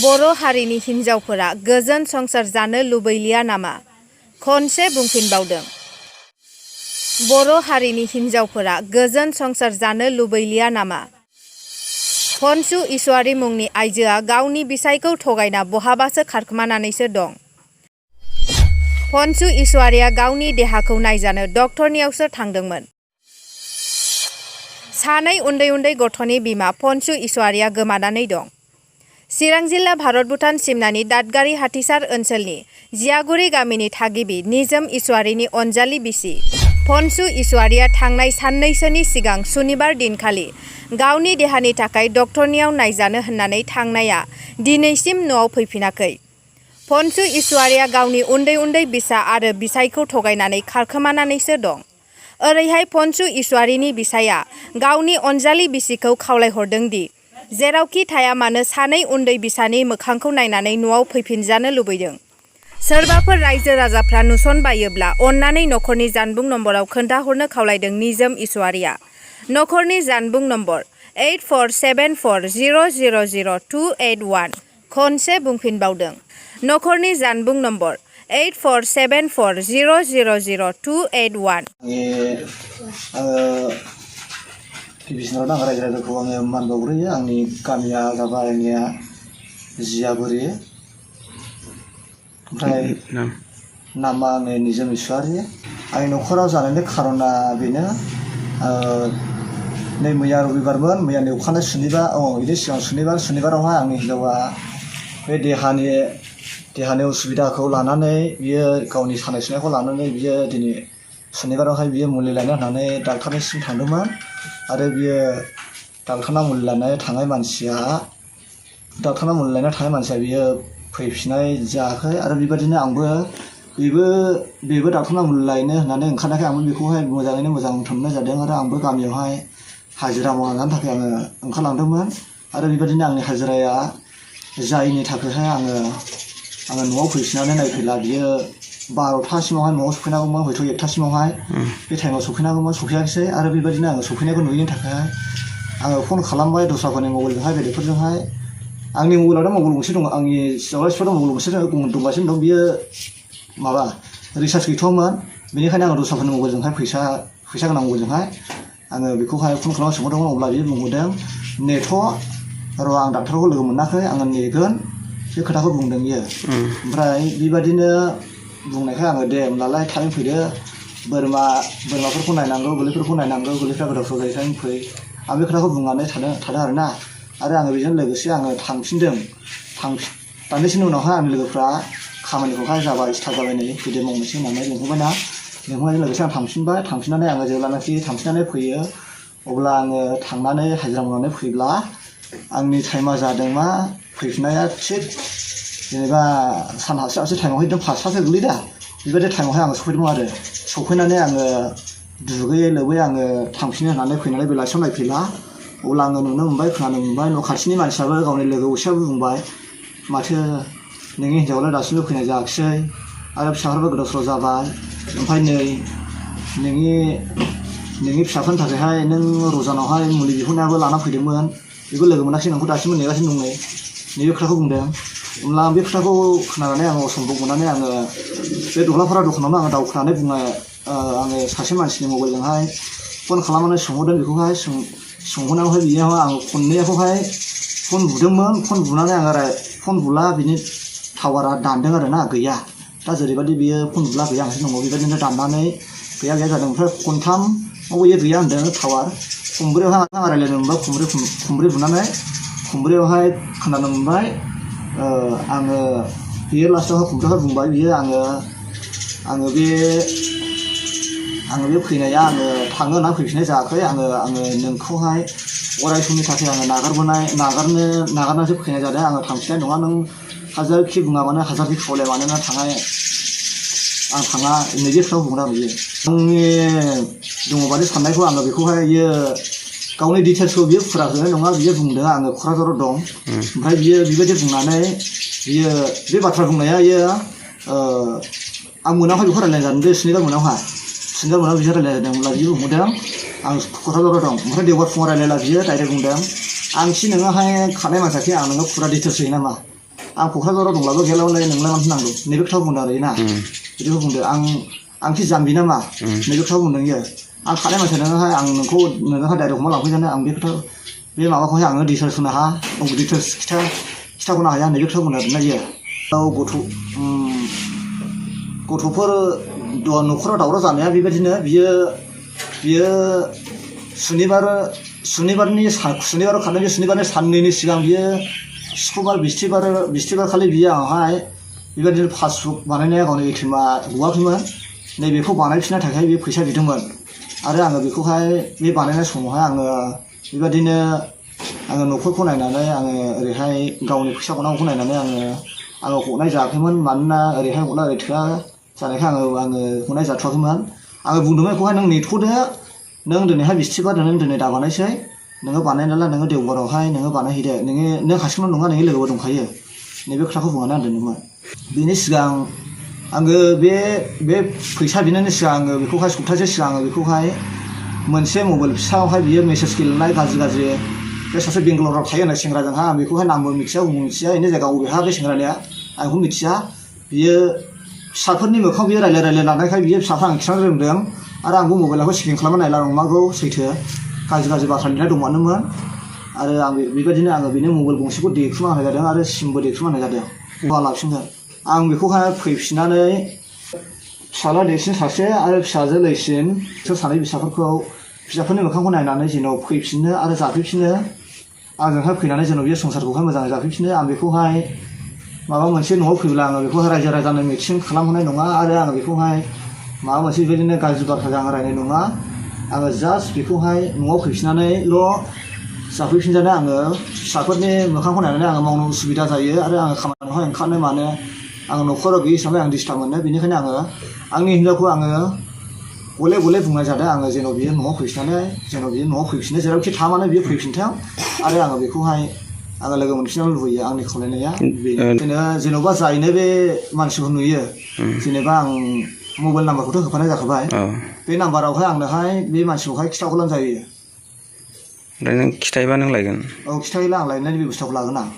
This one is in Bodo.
बर' हारिनि हिनजावफोरा गोजोन संसार जानो लुबैलिया नामा? खनसे बुंफिनबावदों। बर' हारिनि हिनजावफोरा गोजोन संसार जानो लुबैलिया नामा? फनसु इसवारी मुंनि आइजोआ गावनि बिसायखौ थगायना बहाबासो खारखोमानानैसो दं। फनसु इसवारीया गावनि देहाखौ नायजानो डक्टरनियावसो थांदोंमोन। सानै उन्दै गथ'नि बिमा फनसु इसवारीया गोमानानै दं। चिरां जिल्ला भारत-भुटान सिमनानि दादगारि हाथिसार ओनसोलनि जियागुरि गामिनि थागिबि निजोम इसवारीनि अनजालि बिसि फनसु इसवारीया थांनाय साननैसोनि सिगां सुनिबार दिनखालि गावनि देहानि थाखाय डक्टरनियाव नायजानो होननानै थांनाया दिनैसिम न'आव फैफिनाखै। फनसु इसवारीया गावनि उन्दै बिसा आरो बिसायखौ थगायनानै खारखोमानानैसो दं। ओरैहाय फनसु इसवारीनि बिसाया गावनि अनजालि बिसिखौ खावलायहरदों दि जेरावखि थाया मानो सानै उन्दै बिसानि मोखांखौ नायनानै न'आव फैफिनजानो लुबैदों। सोरबाफोर रायजो राजाफ्रा नुसनबायोब्ला अननानै नखरनि जानबुं नम्बराव खोन्थाहरनो खावलायदों निजोम इसवारीया। नखरनि जानबुं नम्बर 8474000281। खनसे बुंफिनबावदों। नखरनि जानबुं नम्बर 8474000281। गिबिसिनाव आं रायजो राजाखौ आङो मान बावग्रोयो। आंनि गामिया जाबाय आंनिया जियागुरि, ओमफ्राय नामा आंनि निजोम इसवारी। आंनि न'खराव जानायनि खारना बेनो, नै मैया रबिबारमोन, मैयानि अखानायै बिनि सिगां सुनिबारावहाय आंनि हिन्जावा बे देहानि उसुबिदाखौ लानानै बियो गावनि सानाय सुनायखौ लानानै बियो दिनै सुनिबारावहाय बियो मुलि लायनो होननानै डाक्टारनिसिम थांदोंमोन। आरो बियो डाक्टारनाव मुलि लायनो थांनाय मानसिया बियो फैफिननाय जायाखै। आरो बेबायदिनो आंबो बेबो डाक्टारनाव मुलि लायनो होननानै ओंखारनायखाय आंबो बेखौहाय मोजाङैनो मोजां थोननाय जादों। आरो आंबो गामियावहाय हाजिरा मावना जानो थाखाय आङो ओंखारलांदोंमोन। आरो बेबायदिनो आंनि हाजिराया जायैनि थाखायहाय आङो न'आव फैफिननानै नायफैला। बियो 12थासिमावहाय न'आव सफैनांगौमोन, हयथ' 1थासिमावहाय बे टाइमाव सफैनांगौमोन, सफैयाखिसै। आरो बेबायदिनो आङो सफैनायखौ नुयैनि थाखाय आङो फन खालामबाय दस्राफोरनि मबाइलजोंहाय, बेलेगफोरजोंहाय। आंनि मबाइलावथ' मबाइल गंसे दङ, आंनि सिगाङाव सिफोराव मबाइल गंसे दंगासिनो दं। बियो रिसार्ज गैथ'वामोन, बेनिखायनो आङो दस्राफोरनि मबाइलजोंहाय फैसा गोनां मबाइलजोंहाय आङो बेखौहाय फन खालामना सोंहरदोंमोन। अब्ला बियो बुंहरदों, नेथ' र' आं डाक्टारखौ लोगो मोनाखै, आङो नेगोन, बे खोथाखौ बुंदों बियो। ओमफ्राय बेबायदिनो बुंनायखाय आङो दे होमब्लालाय थाबैनो फैदो, बोरमाफोरखौ नायनांगौ, गोरलैफोरखौ नायनांगौ, गोरलैफ्रा गोदाव जायोखायनो फै, आं बे खोथाखौ बुंनानै थादों आरोना। आरो आङो बेजों लोगोसे आङो थांफिनदों। दान्दिसेनि उनावहाय आंनि लोगोफ्रा खामानिखौहाय जाबाय, स्टार्ट जाबाय, नै फैदो मावनोसै होननानै लिंहरनायजों लोगोसे आं थांफिनबाय। थांफिननानै आङो जेब्लानाखि थांफिननानै फैयो, अब्ला आङो थांनानै हाजिरा मावनानै फैब्ला आंनि टाइमा जादों मा फैफिननाया थिग जेनेबा सान हाबसे टाइमावहाय 5थासो गोलैदा, बेबायदि टाइमावहाय आङो सफैदोंमोन। आरो सफैनानै आङो दुगैयै लोबै आङो थांफिनो होननानै फैनानै बेलासियाव नायफैला। अब्ला आङो नुनो मोनबाय, खोनानो मोनबाय, न' खाथिनि मानसियाबो गावनि लोगो असेयाबो बुंबाय, माथो नोंनि हिन्जावालाय दासिमबो फैनाय जायाखिसै, आरो फिसाफोराबो गोदाव सोराव जाबाय। ओमफ्राय नै नोंनि फिसाफोरनि थाखायहाय नों रजानावहाय मुलि बिहरनायाबो लाना फैदोंमोन, बेखौ लोगो मोनाखिसै, नोंखौ दासिमबो नेगासिनो दं, नैबे खोथाखौ बुंदों। होमब्ला आं बे खोथाखौ खोनानानै आङो असम्भब मोननानै आङो बे दहलाफारा दखानावनो आङो दावखोनानै आङो सासे मानसिनि मबाइलजोंहाय फन खालामनानै सोंहरदों। बेखौहाय सोंहरनायावहाय बिनियाव आङो खननैखौहाय फन बुदोंमोन। फन बुनानै आङो फन बुला बिनि टावारा दानदों आरोना, गैया। दा जेरैबायदि बियो फन बुला गैया होनगासिनो दङ, बेबायदिनो दाननानै गैया जादों। ओमफ्राय खनथामावबो गैया होनदों टावार। खनब्रैयावहाय आं रायज्लायनो मोनबाय, खनब्रै बुनानै खनब्रैयावहाय खोनानो मोनबाय बियो लास्टआवहाय खनब्रैयावहाय बुंबाय बियो आङो बे फैनाया आङो थाङो होनना फैफिननाय जायाखै, आङो नोंखौहाय अराय समनि थाखाय आङो नागारनासो फैनाय जादों, आङो थांफिननाय नङा। नों हाजारखि बुङा मानो, हाजारखि खावलाया मानो आं थाङा, नैबे खोथाखौ बुंदों आरो बियो। आंनि दङबादि साननायखौ आङो बेखौहाय गावनि डिटेल्सखौ बियो फुरा होनाय नङा, बियो बुंदों आङो क'क्राझाराव दं। ओमफ्राय बियो बेबायदि बुंनानै बे बाथ्रा बुंनाया आं मोनावहाय बेखौ रायज्लायनाय जादों, बे सुनिबार मोनावहाय बिजों रायज्लायनाय जादों। अब्ला बियो बुंदों आं क'क्राझाराव दं। ओमफ्राय देवबार फुङाव रायज्लायला बियो डाइरेक्ट बुंदों, आंखि नोङोहाय खारनाय मानसियाखि आं नोङो फुरा डिटेल्स होयो नामा, आं क'क्राझाराव दंब्लाबो गैयालाय नोंलाय मानो नांगौ नैबे खोथा बुंदों आरो ना बिदिखौ बुंदो आंखि जाम्बि नामा नैबे खोथा बुंदों इयो आं खानाय मानसि नोङोहाय आं नोंखौहाय डाइरेक्ट हमना लांफैजानो आं बे खोथा बे माबाखौहाय आङो डिटेल्स होनो हाया डिटेल्स खिथागनो हाया नैबे खोथा बुंदों आरोना इयो गथ'फोर न'खराव दावराव जानाया बेबायदिनो बियो सुनिबाराव खारनाय बे सुनिबारनि साननैनि सिगां बियो शुक्रबार बिस्थिबार खालि बियो आंहाय बेबायदिनो पासबुक बानायनाया गावनि एटिएमआ गवाखैमोन नैबेखौ बानायफिननो थाखाय बे फैसा बिदोंमोन आरो आङो बेखौहाय बे बानायनाय समावहाय आङो बेबायदिनो आङो न'खरखौ नायनानै आङो ओरैहाय गावनि फैसा गनांगौखौ नायनानै आङो हरनाय जायाखैमोन मानोना ओरैहाय हरना ओरै थोआ जानायखाय आङो हरनाय जाथ'वाखैमोन आङो बुंदोंमोन बेखौहाय नों नेथ'दो नों दिनैहाय बिस्थिबार नों दिनै दा बानायसै नोङो बानायनाला नोङो देवबारावहाय नोङो बानायहैदो नों हारसिंल' नङा नोंनि लोगोबो दंखायो नैबे खोथाखौ बुंनानै आं दोनदोंमोन बेनि सिगां आङो बे फैसा बिनायनि सिगां आङो बेखौहाय सप्तासे सिगां आङो बेखौहाय मोनसे मबाइल फिसायावहाय बियो मेसेज गेलेनाय गाज्रि बे सासे बेंगालराव थायो होननाय सेंग्राजोंहा आं बेखौहाय नामबो मिथिया मिथिया बेनि जायगा बबेहा बे सेंग्रानिया आं बेखौ मिथिया बियो फिसाफोरनि मोखां बियो रायलाय लानायखाय बियो फिसाफ्रा आं खिन्थानो रोंदों आरो आंबो मबाइलखौ चेकिं खालामना नायला नंमारगौ सैथो गाज्रि बाथ्रा लिरनाय दंमानोमोन आरो आं बेबायदिनो आङो बेनि मबाइल गंसेखौ देख्रुबना होनाय जादों आरो सिमबो देख्रुबना होनाय जादों मावा लाफिनगोन आं बेखौहाय फैफिननानै फिसाला देरसिन सासे आरो फिसाजो लैसिन बिसोर सानै फिसाफोरनि मोखांखौ नायनानै जेन' फैफिननो आरो जाफैफिनो आंजोंहाय फैनानै जेन' बे संसारखौहाय मोजाङै जाफैफिनो आं बेखौहाय माबा मोनसे न'आव फैब्ला आङो बेखौहाय रायजो राजानो मिटिं खालामहोनाय नङा आरो आङो बेखौहाय माबा मोनसे बेबायदिनो गाज्रि बाथ्राजों आं रायनाय नङा आङो जास्ट बेखौहाय न'आव फैफिननानैल' जाफैफिनजानो आङो फिसाफोरनि मोखांखौ नायनानै आङो मावनो उसुबिदा जायो आरो आङो खामानियावहाय ओंखारनो मानो आङो न'खराव गैयि हिसाबै आं डिस्टार्ब मोनो बेनिखायनो आङो आंनि हिन्जावखौ आङो गले बुंनाय जादों आङो जेन' बियो न'आव फैफिनो जेरावखि थाया मानो बियो फैफिनथों आरो आङो बेखौहाय आङो लोगो मोनफिननो लुबैयो आंनि खावलायनाया जेन'बा जायनो बे मानसिखौ नुयो जेनेबा आं मबाइल नाम्बारखौथ' होफानाय जाखाबाय बे नाम्बारावहाय आंनोहाय बे मानसिखौहाय खिथाहरब्लानो जायो ओमफ्राय नों खिथायोबा नों लायगोन औ खिथायोब्ला आं लायनायनि बेब'स्थाखौ लागोन आं